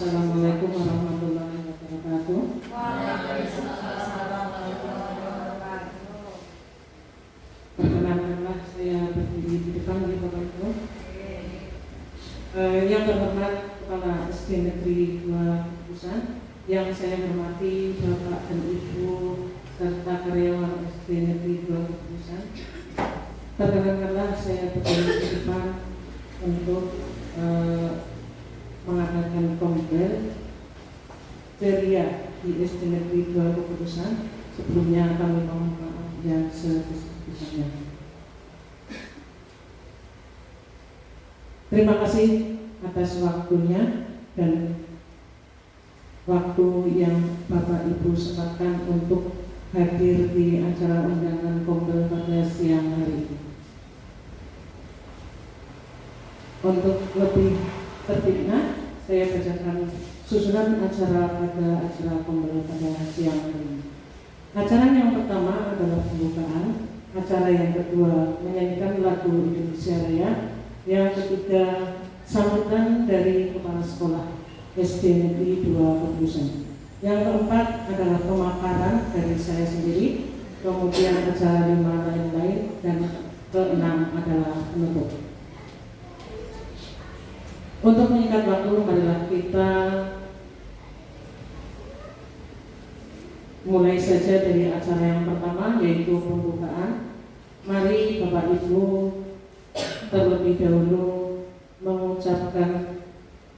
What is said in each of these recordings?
Assalamualaikum warahmatullahi wabarakatuh. Perkenankanlah saya berdiri di depan di Bapak Ibu. Yang terhormat Kepala SD Negeri 2 Kukusan, yang saya hormati Bapak dan Ibu serta karyawan SD Negeri 2 Kukusan. Perkenankanlah saya berdiri di depan untuk mengadakan konfer ceria di SD Negeri 2 Kukusan. Sebelumnya kami mohon maaf yang sebesar-besarnya. Terima kasih atas waktunya dan waktu yang Bapak Ibu sempatkan untuk hadir di acara undangan konfer pada siang hari ini. Untuk lebih tertibnya, saya bacakan susunan acara pada acara konfer pada siang hari ini. Acara yang pertama adalah pembukaan, acara yang kedua menyanyikan lagu Indonesia Raya, yang ketiga sambutan dari Kepala Sekolah SD Negeri 2 Kukusan. Yang keempat adalah pemaparan dari saya sendiri, kemudian acara 5 lain-lain, dan keenam adalah penutup. Untuk menyikat waktu, marilah kita mulai saja dari acara yang pertama, yaitu pembukaan. Mari Bapak Ibu terlebih dahulu mengucapkan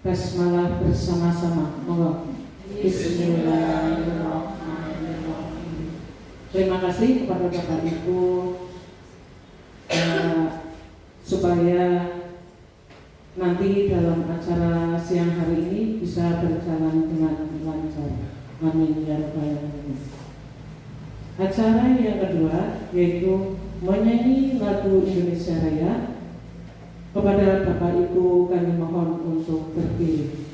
basmalah bersama-sama. Monggo. Bismillahirrahmanirrahim. Terima kasih kepada Bapak Ibu supaya nanti dalam acara siang hari ini bisa berjalan dengan lancar. Amin ya rabbal alamin. Acara yang kedua yaitu menyanyi lagu Indonesia Raya. Kepada Bapak Ibu kami mohon untuk berdiri.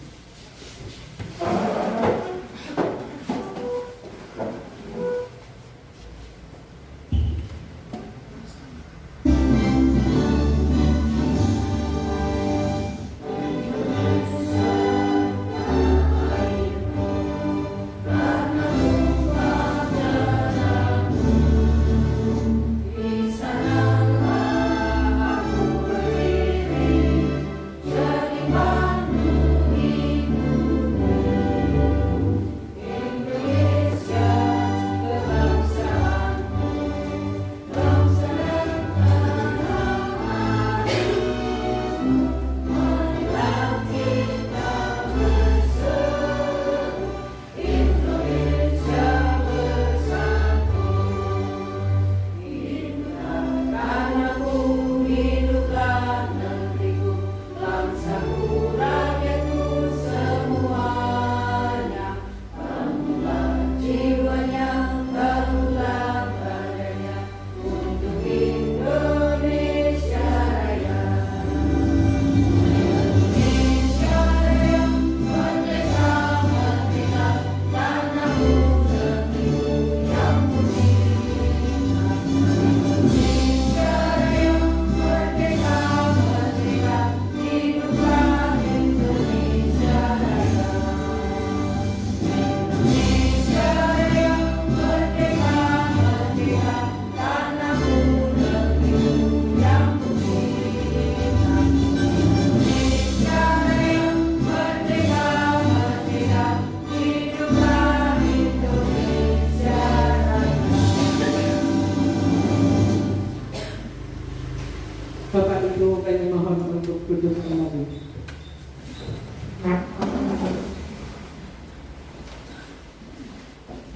Bapak Ibu kami mohon untuk duduk kembali.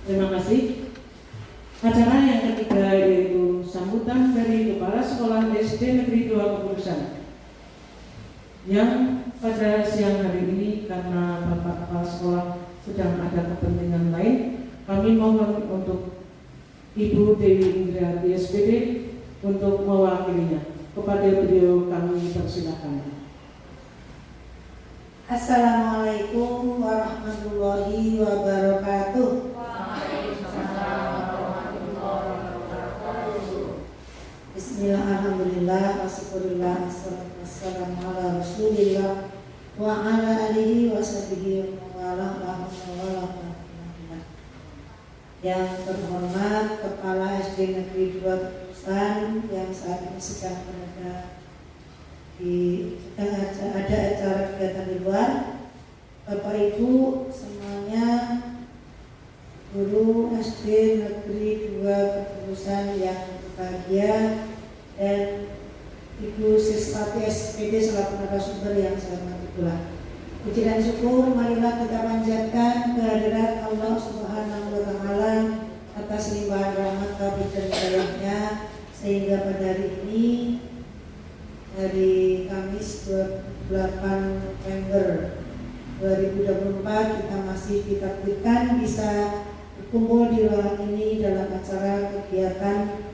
Terima kasih. Acara yang ketiga yaitu sambutan dari Kepala Sekolah SD Negeri 2 Kukusan, yang pada siang hari ini karena Bapak Kepala Sekolah sedang ada kepentingan lain, kami mohon untuk Ibu Dewi Indra SPD untuk mewakilinya. Kepada beliau kami persilakan. Assalamualaikum warahmatullahi wabarakatuh. Bismillah, alhamdulillah, wasyukurillah, wassalamu ala rasulillah wa ala alihi wa sahbihi wa Yang terhormat Kepala SD Negeri 2 Petusan yang saat ini sedang berada ada acara kegiatan di luar. Bapak Ibu semuanya, guru SD Negeri 2 Petusan yang berbahagia, dan Ibu Siswati SPD selaku narasumber yang saya hormati pula. Puji dan syukur marilah kita panjatkan kehadirat Allah Subhanahu wa Ta'ala atas limpahan rahmat kabul dan hidayahnya, sehingga pada hari ini, hari Kamis 28 November 2024, kita masih ditakdirkan bisa berkumpul di ruangan ini dalam acara kegiatan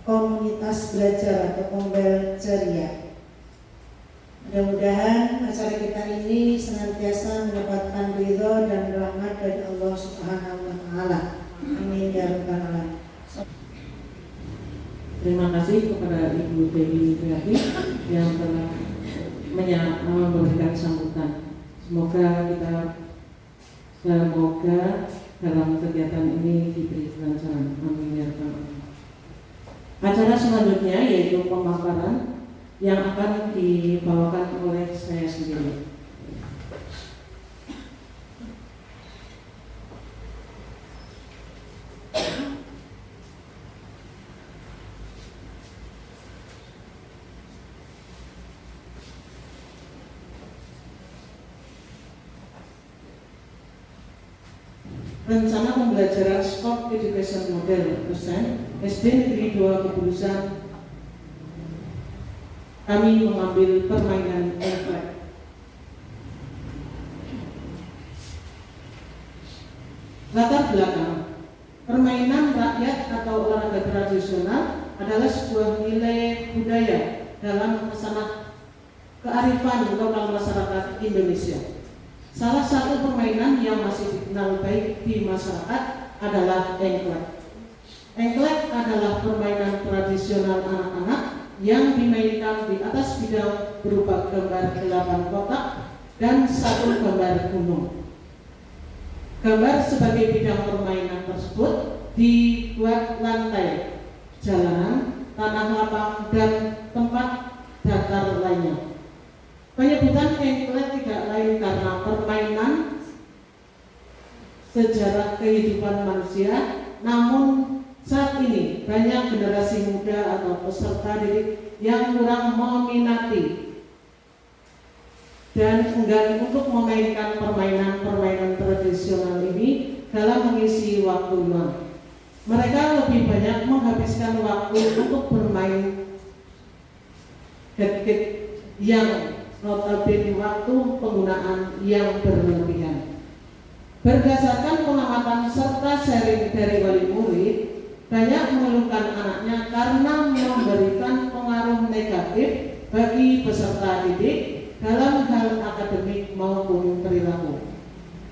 komunitas belajar atau Kombel Ceria. Mudah-mudahan acara kita ini senantiasa mendapatkan ridho dan rahmat dari Allah Subhanahu wa Ta'ala. Amin ya rabbal alamin. Terima kasih kepada Ibu Dewi Triati yang telah memberikan sambutan. Semoga dalam kegiatan ini diberi kelancaran. Amin ya rabbal alamin. Acara selanjutnya yaitu pemaparan yang akan dibawakan oleh saya sendiri. Rencana pembelajaran Sport Education Model dosen SD Negeri 2 Keburusan, kami mengambil permainan engklek. Latar belakang permainan rakyat atau olahraga tradisional adalah sebuah nilai budaya dalam kesana kearifan lokal masyarakat Indonesia. Salah satu permainan yang masih dikenal baik di masyarakat adalah engklek. Engklek adalah permainan tradisional anak-anak yang dimainkan di atas bidang berupa gambar 8 kotak dan 1 gambar gunung. Gambar sebagai bidang permainan tersebut dibuat lantai, jalanan, tanah lapang, dan tempat datar lainnya. Penyebutan engklek tidak lain karena permainan sejarah kehidupan manusia, namun saat ini banyak generasi muda atau peserta didik yang kurang meminati dan enggan untuk memainkan permainan-permainan tradisional ini dalam mengisi waktu luang. Mereka lebih banyak menghabiskan waktu untuk bermain gadget yang notabene waktu penggunaan yang berlebihan. Berdasarkan pengamatan serta sharing dari wali murid, banyak mengeluhkan anaknya karena memberikan pengaruh negatif bagi peserta didik dalam hal akademik maupun perilaku.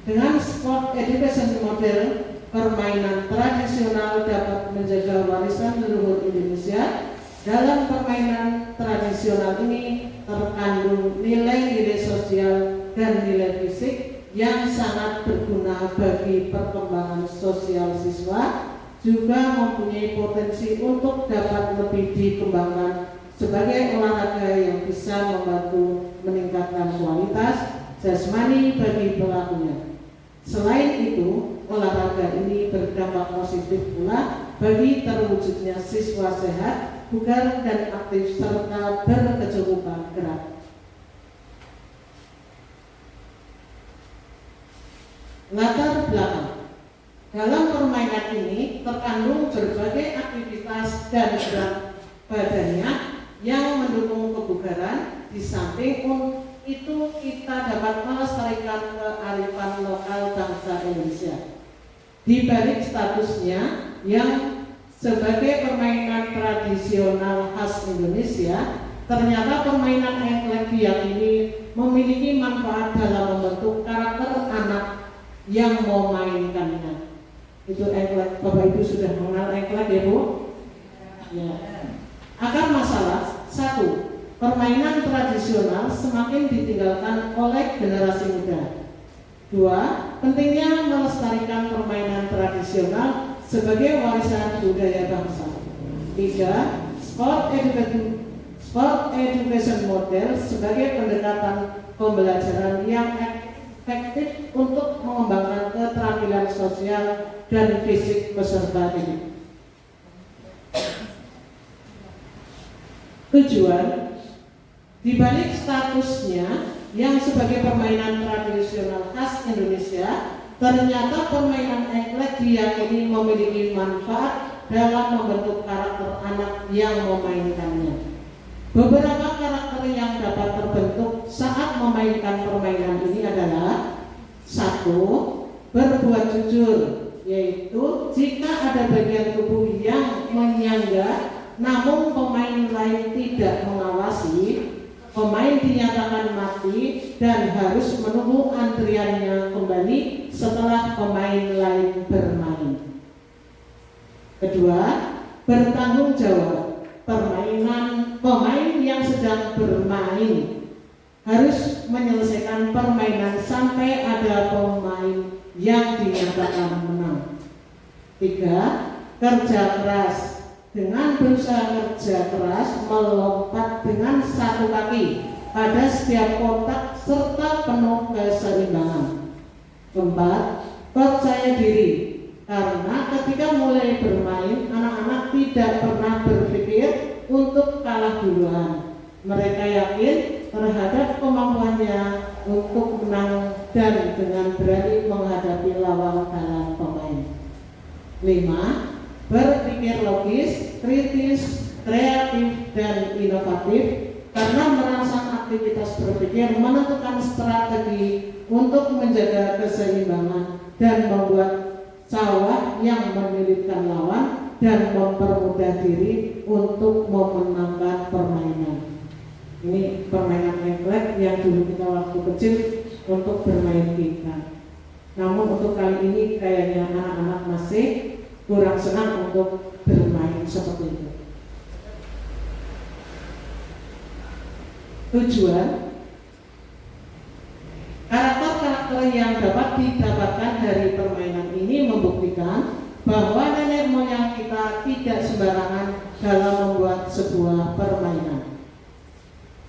Dengan Sport Education Model, permainan tradisional dapat menjaga warisan leluhur Indonesia. Dalam permainan tradisional ini terkandung nilai-nilai sosial dan nilai fisik yang sangat berguna bagi perkembangan sosial siswa, juga mempunyai potensi untuk dapat lebih dikembangkan sebagai olahraga yang bisa membantu meningkatkan kualitas jasmani bagi pelakunya. Selain itu, olahraga ini berdampak positif pula bagi terwujudnya siswa sehat, bugar dan aktif serta berkecukupan gerak. Latar belakang dalam permainan ini terkandung berbagai aktivitas dan gerak badannya yang mendukung kebugaran. Di samping itu kita dapat melestarikan kearifan lokal bangsa Indonesia. Di balik statusnya yang sebagai permainan tradisional khas Indonesia, ternyata permainan engklek biak ini memiliki manfaat dalam membentuk karakter anak yang memainkannya. Itu engklek. Bapak Ibu sudah mengenal engklek ya Bu? Ya. Akar masalah 1. Permainan tradisional semakin ditinggalkan oleh generasi muda. 2. pentingnya melestarikan permainan tradisional sebagai warisan budaya bangsa. 3. Sport education model sebagai pendekatan pembelajaran yang efektif untuk mengembangkan keterampilan sosial dan fisik peserta didik. Tujuan, dibalik statusnya yang sebagai permainan tradisional khas Indonesia, ternyata permainan engklek diyakini memiliki manfaat dalam membentuk karakter anak yang memainkannya. Beberapa karakter yang dapat terbentuk saat memainkan permainan ini adalah: 1. Berbuat jujur, yaitu jika ada bagian tubuh yang menyangga namun pemain lain tidak mengawasi, pemain dinyatakan mati dan harus menunggu antriannya kembali setelah pemain lain bermain. Kedua, bertanggung jawab. Pemain yang sedang bermain harus menyelesaikan permainan sampai ada pemain yang dinyatakan menang. 3. Kerja keras. Dengan berusaha kerja keras melompat dengan satu kaki pada setiap kotak serta penuh keseimbangan. 4. Percaya diri, karena ketika mulai bermain anak-anak tidak pernah berpikir untuk kalah duluan. Mereka yakin terhadap kemampuannya untuk menang dan dengan berani menghadapi lawan dalam pemain. 5. Berpikir logis, kritis, kreatif, dan inovatif, karena merangsang aktivitas berpikir, menentukan strategi untuk menjaga keseimbangan dan membuat cawah yang menyulitkan lawan dan mempermudah diri untuk memenangkan permainan. Ini permainan engklek yang dulu kita waktu kecil untuk bermain kita. Namun untuk kali ini kayaknya anak-anak masih kurang senang untuk bermain seperti itu. Tujuan, karakter-karakter yang dapat didapatkan dari permainan ini membuktikan bahwa nenek moyang kita tidak sembarangan dalam membuat sebuah permainan.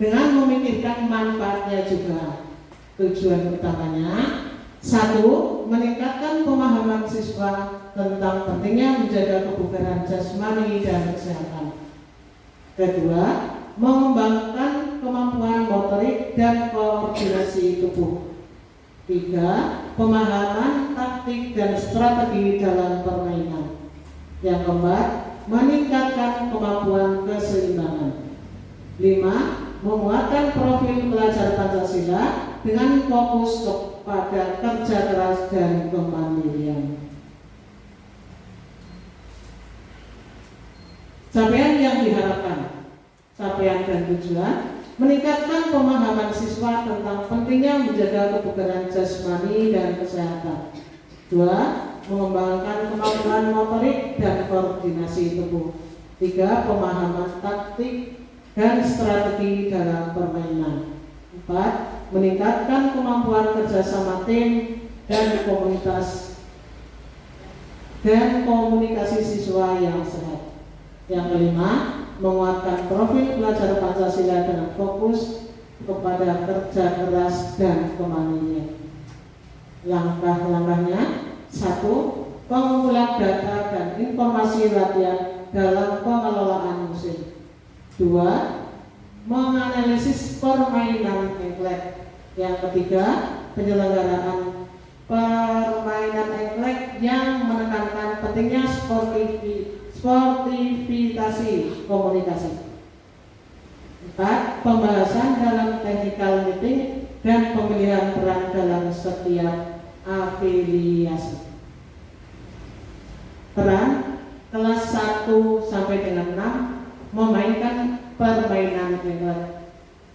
Dengan memikirkan manfaatnya juga. Tujuan utamanya: 1. Meningkatkan pemahaman siswa tentang pentingnya menjaga kebugaran jasmani dan kesehatan. 2. Mengembangkan kemampuan motorik dan koordinasi tubuh. 3. Pemahaman taktik dan strategi dalam permainan. Yang keempat, meningkatkan kemampuan keseimbangan. 5. Menguatkan profil pelajar Pancasila dengan fokus kepada kerja keras dan kemandirian. Capaian yang diharapkan, capaian dan tujuan: meningkatkan pemahaman siswa tentang pentingnya menjaga kebugaran jasmani dan kesehatan. 2. Mengembangkan kemampuan motorik dan koordinasi tubuh. 3. Pemahaman taktik dan strategi dalam permainan. 4. Meningkatkan kemampuan kerjasama tim dan komunikasi siswa yang sehat. Yang kelima, menguatkan profil pelajar Pancasila dengan fokus kepada kerja keras dan kemandirian. Langkah-langkahnya: 1. Pengumpulan data dan informasi latihan dalam pengelolaan musim. 2. Menganalisis permainan engklek. Yang ketiga, penyelenggaraan permainan engklek yang menekankan pentingnya sportivitasasi komunikasi. 4. Pembahasan dalam technical meeting dan pemilihan peran dalam setiap afiliasi. Peran kelas 1 sampai dengan 6 memainkan permainan engklek.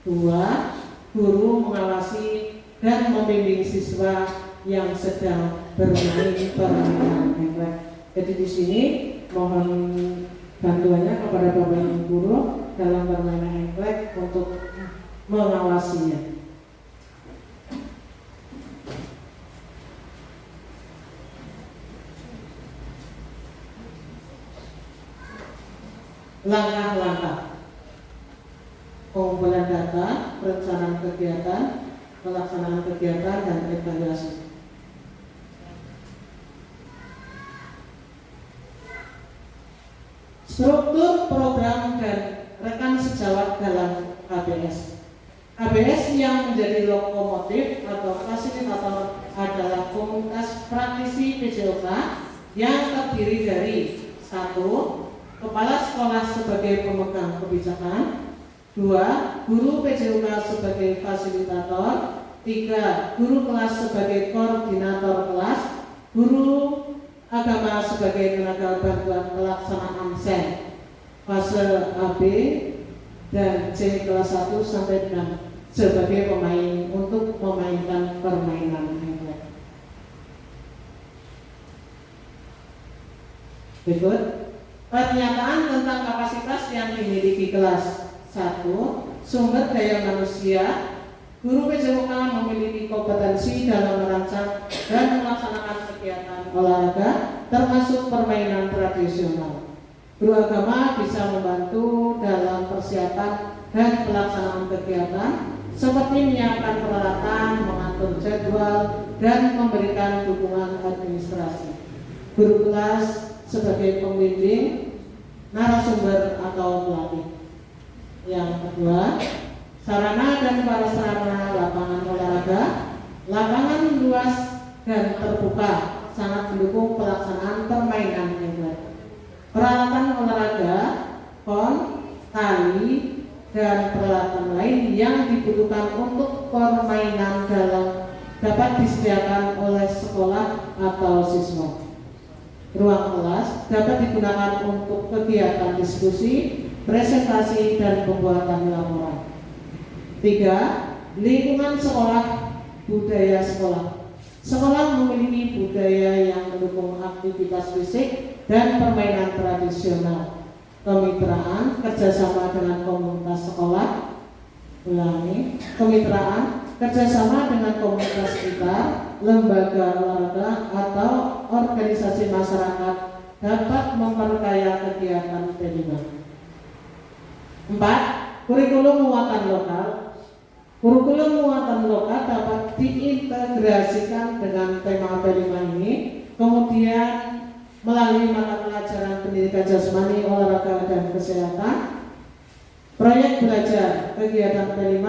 2. Guru mengawasi dan membimbing siswa yang sedang bermain permainan engklek. Jadi di sini mohon bantuannya kepada Bapak Ibu guru dalam permainan engklek untuk mengawasinya. langkah-langkah pengumpulan data, perencanaan kegiatan, pelaksanaan kegiatan, dan evaluasi. Struktur program dan rekan sejawat dalam KBS. KBS yang menjadi lokomotif atau fasilitator adalah komunitas praktisi PJOK yang terdiri dari 1. Kepala sekolah sebagai pemegang kebijakan, 2. Guru PJOK sebagai fasilitator, 3. Guru kelas sebagai koordinator kelas, guru agama sebagai tenaga bantuan pelaksanaan SEN fase AB dan C kelas 1 sampai 6 sebagai pemain untuk memainkan permainan England. Berikut pernyataan tentang kapasitas yang dimiliki kelas 1. Sumber daya manusia. Guru PJOK memiliki kompetensi dalam merancang dan melaksanakan kegiatan olahraga termasuk permainan tradisional. Guru agama bisa membantu dalam persiapan dan pelaksanaan kegiatan seperti menyiapkan peralatan, mengatur jadwal, dan memberikan dukungan administrasi. Guru kelas sebagai pembimbing, narasumber atau pelatih. Yang kedua, sarana dan prasarana lapangan olahraga. Lapangan luas dan terbuka sangat mendukung pelaksanaan permainan England. Peralatan olahraga, pon, tali, dan peralatan lain yang dibutuhkan untuk permainan dapat disediakan oleh sekolah atau siswa. Ruang kelas dapat digunakan untuk kegiatan diskusi, presentasi, dan pembuatan laporan. 3. Lingkungan sekolah, budaya sekolah. Sekolah memiliki budaya yang mendukung aktivitas fisik dan permainan tradisional. Kemitraan, kerjasama dengan komunitas sekolah. Ulangi, kemitraan, kerjasama dengan komunitas sekitar, lembaga olahraga atau organisasi masyarakat dapat memperkaya kegiatan P5. 4. Kurikulum muatan lokal. Kurikulum muatan lokal dapat diintegrasikan dengan tema P5 ini, kemudian melalui mata pelajaran pendidikan jasmani, olahraga, dan kesehatan. Proyek belajar kegiatan P5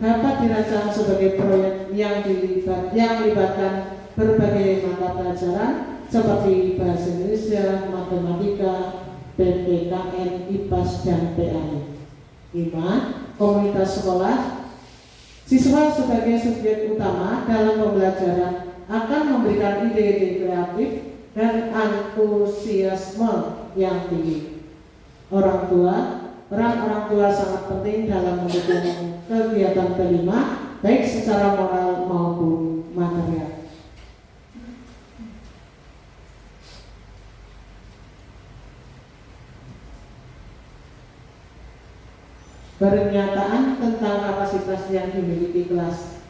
dapat dirancang sebagai proyek yang melibatkan berbagai mata pelajaran seperti bahasa Indonesia, matematika, PPKN, IPAS, dan PAI. 5. Komunitas sekolah. Siswa sebagai subjek utama dalam pembelajaran akan memberikan ide-ide kreatif dan antusiasme yang tinggi. Peran orang tua sangat penting dalam mendukung kegiatan P5 baik secara moral maupun material. Pernyataan tentang kapasitas yang dimiliki kelas.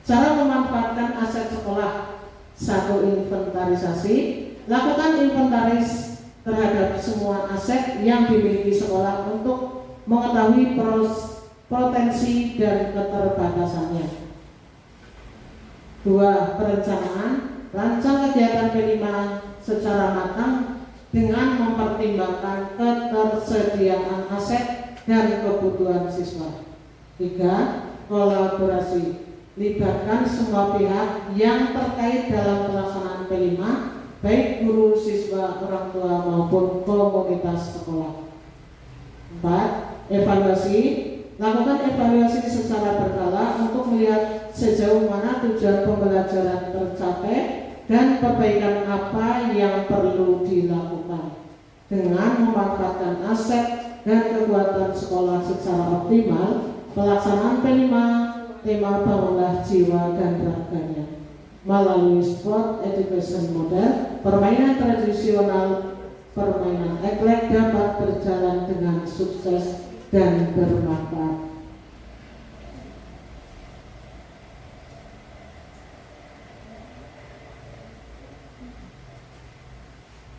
Cara memanfaatkan aset sekolah. 1. Inventarisasi. Lakukan inventaris terhadap semua aset yang dimiliki sekolah untuk mengetahui potensi dan keterbatasannya. 2. Perencanaan. Rancang kegiatan P5 secara matang dengan mempertimbangkan ketersediaan aset dan kebutuhan siswa. 3. Kolaborasi. Libatkan semua pihak yang terkait dalam pelaksanaan P5, baik guru, siswa, orang tua maupun komunitas sekolah. 4. Evaluasi. Lakukan evaluasi secara berkala untuk melihat sejauh mana tujuan pembelajaran tercapai dan perbaikan apa yang perlu dilakukan. Dengan memanfaatkan aset dan kekuatan sekolah secara optimal, pelaksanaan P5 tema bangunlah jiwa dan raganya. Melalui sport education model, permainan tradisional, permainan eklek dapat berjalan dengan sukses dan bermanfaat.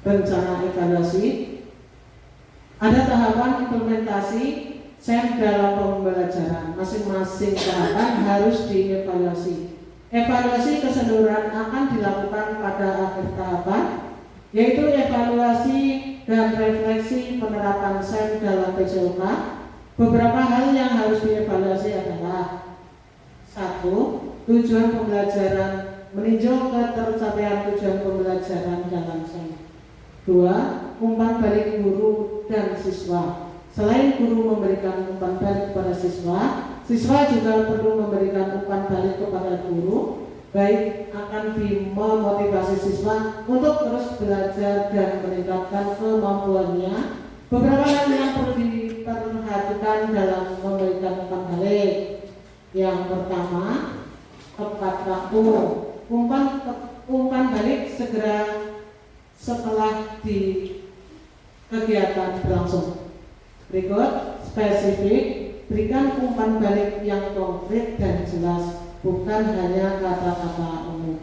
Rencana evaluasi. Ada tahapan implementasi SEM dalam pembelajaran. Masing-masing tahapan harus dievaluasi. Evaluasi keseluruhan akan dilakukan pada akhir tahapan, yaitu evaluasi dan refleksi penerapan SEM dalam PJOK. Beberapa hal yang harus dievaluasi adalah: 1. Tujuan pembelajaran, meninjau ketercapaian tujuan pembelajaran dalam SEM. 2. Umpan balik guru dan siswa. Selain guru memberikan umpan balik kepada siswa, siswa juga perlu memberikan umpan balik kepada guru, baik akan memotivasi siswa untuk terus belajar dan meningkatkan kemampuannya. Beberapa hal yang perlu diperhatikan dalam memberikan umpan balik. Yang pertama, tepat waktu. Umpan balik segera setelah di kegiatan berlangsung. Berikut spesifik, berikan umpan balik yang konkret dan jelas, bukan hanya kata-kata umum.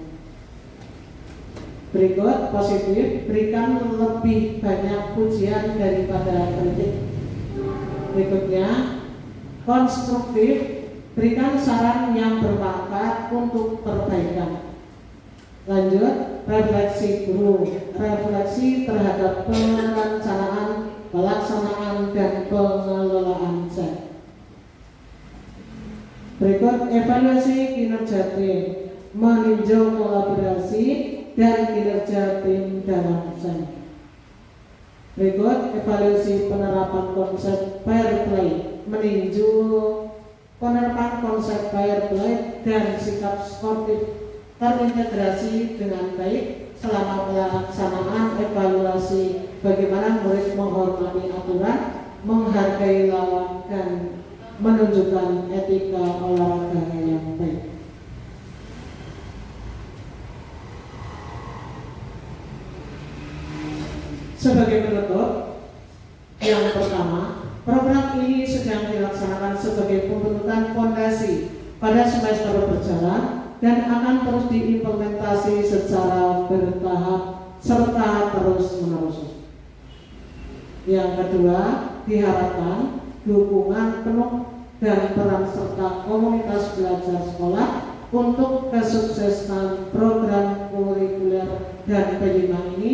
Berikut positif, berikan lebih banyak pujian daripada kritik. Berikutnya konstruktif, berikan saran yang bermanfaat untuk perbaikan. Lanjut, refleksi guru, refleksi terhadap perencanaan, pelaksanaan, dan pengelolaan SEM. Berikut evaluasi kinerja tim, meninjau kolaborasi dan kinerja tim dalam SEM. Berikut evaluasi penerapan konsep fair play, meninjau penerapan konsep fair play dan sikap sportif terintegrasi dengan baik selama pelaksanaan evaluasi bagaimana murid menghormati aturan, menghargai lawan, dan menunjukkan etika olahraga yang baik. Sebagai penutup, yang pertama, program ini sedang dilaksanakan sebagai pembentukan fondasi pada semester berjalan dan akan terus diimplementasi secara bertahap serta terus-menerus. Yang kedua, diharapkan dukungan penuh dan peran serta komunitas belajar sekolah untuk kesuksesan program kurikuler dan P5 ini,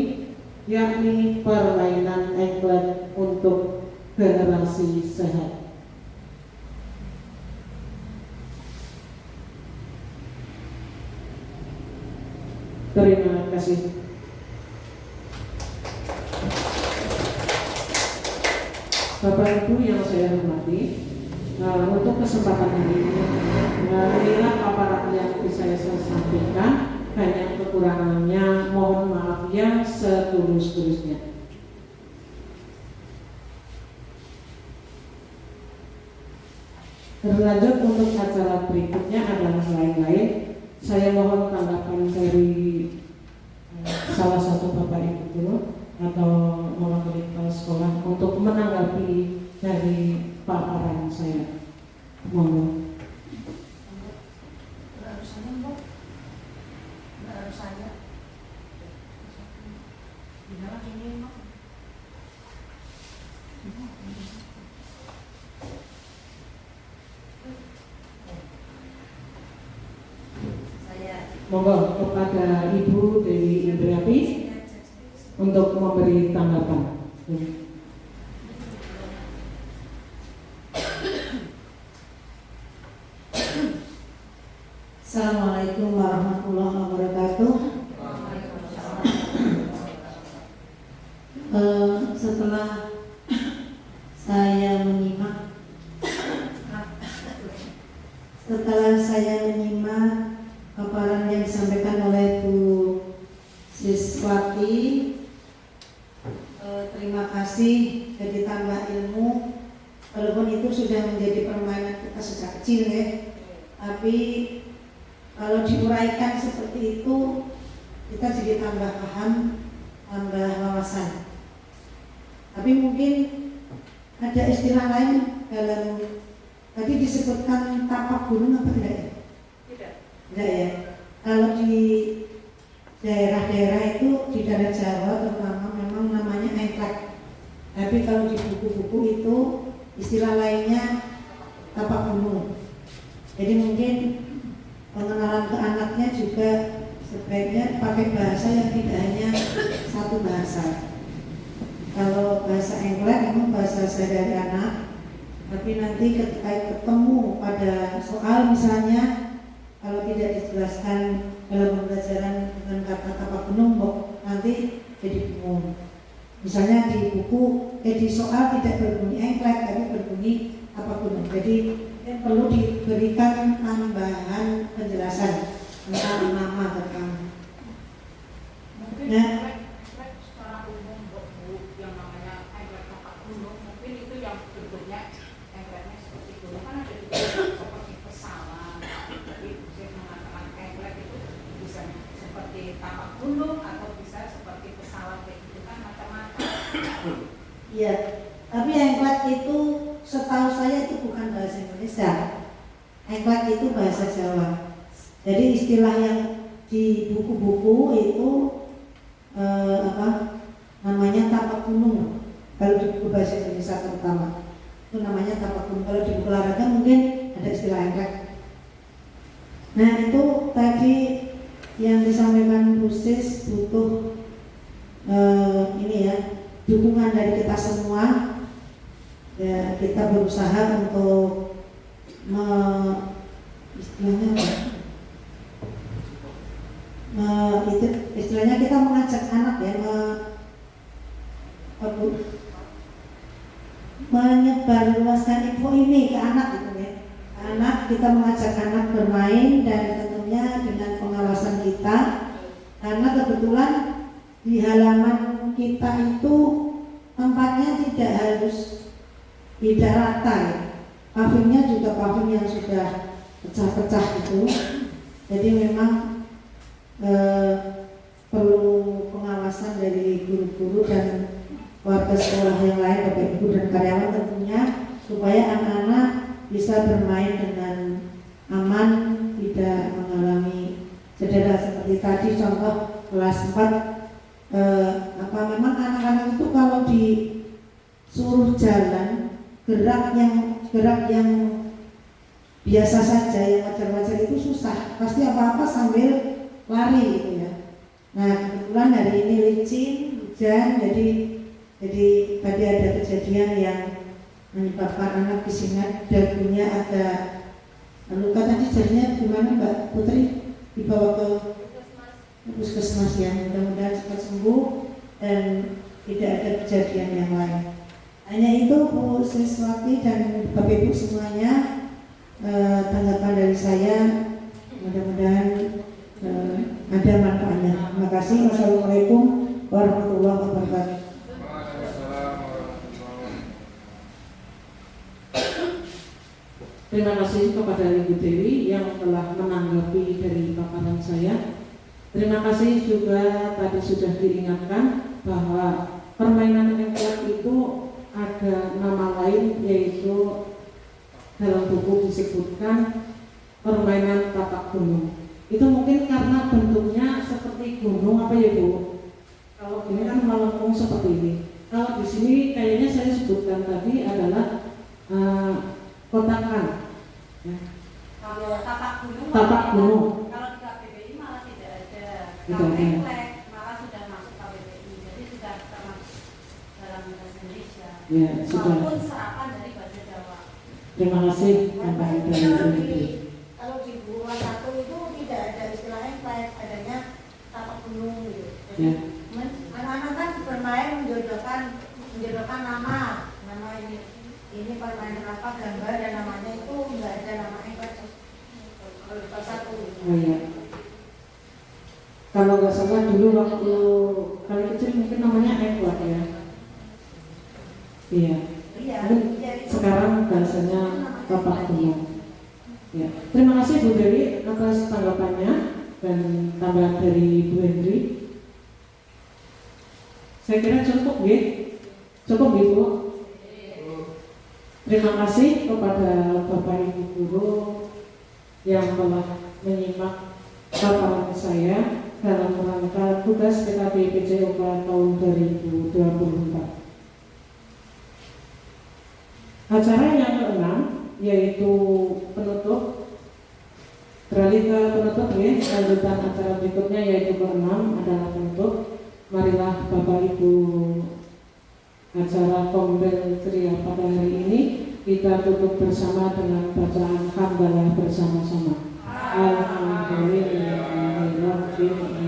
yakni permainan engklek untuk generasi sehat. Terima kasih. Bapak Ibu yang saya hormati, untuk kesempatan hari ini, inilah paparan yang bisa saya sampaikan. Banyak kekurangannya, mohon maaf yang setulus-tulusnya. Berlanjut untuk acara berikutnya adalah lain-lain. Saya mohon tanggapan dari salah satu Bapak Ibu guru atau mewakili kepala sekolah untuk menanggapi dari paparan saya. Mohon. Monggo kepada Ibu Dewi Indriati untuk memberi tanggapan. Assalamualaikum warahmatullahi wabarakatuh. Setelah saya menyimak paparan yang disampaikan oleh Bu Siswati, terima kasih, jadi tambah ilmu. Walaupun itu sudah menjadi permainan kita sejak kecil ya, tapi kalau diuraikan seperti itu kita jadi tambah paham, tambah wawasan. Tapi mungkin ada istilah lain dalam tadi disebutkan tapak gunung apa tidak ya? Tidak ya. Kalau di daerah-daerah itu di daerah Jawa terutama memang namanya engklek. Dan Tapi kalau di buku-buku itu istilah lainnya tapak gunung. Jadi mungkin pengenalan ke anaknya juga sebaiknya pakai bahasa yang tidak hanya satu bahasa. Kalau bahasa England memang bahasa sehari-hari anak, tapi nanti ketika ketemu pada soal misalnya, kalau tidak dijelaskan dalam pembelajaran dengan kata tapak gunung, nanti jadi bingung. Misalnya di buku, di soal tidak berbunyi engklek, tapi berbunyi tapak gunung. Jadi perlu diberikan tambahan penjelasan tentang nama tentang. Nah, secara umum buku yang namanya engklek tapak gunung, mungkin itu yang bentuknya engkleknya seperti itu. Kan ada juga seperti pesawat. Jadi saya mengatakan engklek itu bisa seperti tapak gunung atau bisa seperti pesawat, itu kan macam-macam. Iya, tapi engklek itu setahu saya itu bukan bahasa Indonesia. Engklek itu bahasa Jawa. Jadi istilah yang di buku-buku itu namanya tapak gunung. Kalau di buku bahasa Indonesia terutama itu namanya tapak gunung. Kalau di buku olahraga mungkin ada istilah engklek. Nah itu tadi yang disampaikan Bu Sis butuh ini ya, dukungan dari kita semua. Ya, kita berusaha untuk istilahnya kita mengajak anak ya, menyebarluaskan info ini ke anak gitu ya. Anak, kita mengajak anak bermain dan tentunya dengan pengawasan kita, karena kebetulan di halaman kita itu tempatnya tidak rata ya. Pavingnya juga paving yang sudah pecah-pecah itu. Jadi memang perlu pengawasan dari guru-guru dan warga sekolah yang lain, Bapak Ibu dan karyawan tentunya, supaya anak-anak bisa bermain dengan aman, tidak mengalami cedera seperti tadi contoh kelas 4. Memang anak-anak itu kalau disuruh jalan gerak yang biasa saja, yang wajar-wajar itu susah, pasti apa-apa sambil lari gitu ya. Nah kebetulan hari ini licin, hujan, jadi tadi ada kejadian yang menyebabkan anak di sini dagunya ada luka. Tadi jadinya gimana Mbak Putri? Dibawa ke puskesmas ya, mudah-mudahan cepat sembuh dan tidak ada kejadian yang lain. Hanya itu Bu Siswati dan Bapak Ibu semuanya, tanggapan dari saya, mudah-mudahan ada manfaatnya. Terima kasih. Wassalamualaikum warahmatullahi wabarakatuh. Terima kasih kepada Ibu Dewi yang telah menanggapi dari paparan saya. Terima kasih juga tadi sudah diingatkan bahwa permainan engklek itu ada nama lain, yaitu dalam buku disebutkan permainan tapak gunung. Itu mungkin karena bentuknya seperti gunung apa ya Bu? Kalau ini kan melengkung seperti ini. Kalau di sini kayaknya saya sebutkan tadi adalah kotakan. Ya. Kalau tapak gunung, kalau di KBBI malah tidak ada. Kalau engklek malah sudah masuk KBBI, jadi sudah termasuk dalam bahasa Indonesia. Ya, sudah. Walaupun serapan dari bahasa Jawa. Terima kasih Bapak Ibu. Kalau di buku 1 itu tidak ada istilah engklek, adanya tapak gunung gitu. Jadi Ya. anak-anak kan bermain menjodohkan nama ini permainan apa, gambar dan namanya itu nggak ada nama engklek. Kalau di kelas 1 gitu. Oh iya. Kalau nggak salah dulu waktu kali kecil mungkin namanya engklek ya. Iya. Sekarang bahasanya tapak gunung. Ya. Terima kasih Bu Dewi atas tanggapannya dan tambahan dari Bu Hendri. Saya kira cukup ya. Cukup Bu. Terima kasih kepada Bapak Ibu guru yang telah menyimak paparan saya dalam rangka tugas PKB PJOK tahun 2024. Acara yang keenam yaitu penutup. Beralih ke penutup ya, lanjutan acara berikutnya yaitu keenam adalah penutup. Marilah Bapak Ibu acara Kombel Ceria pada hari ini kita tutup bersama dengan bacaan hamdalah bersama-sama. Alhamdulillahirabbil alamin.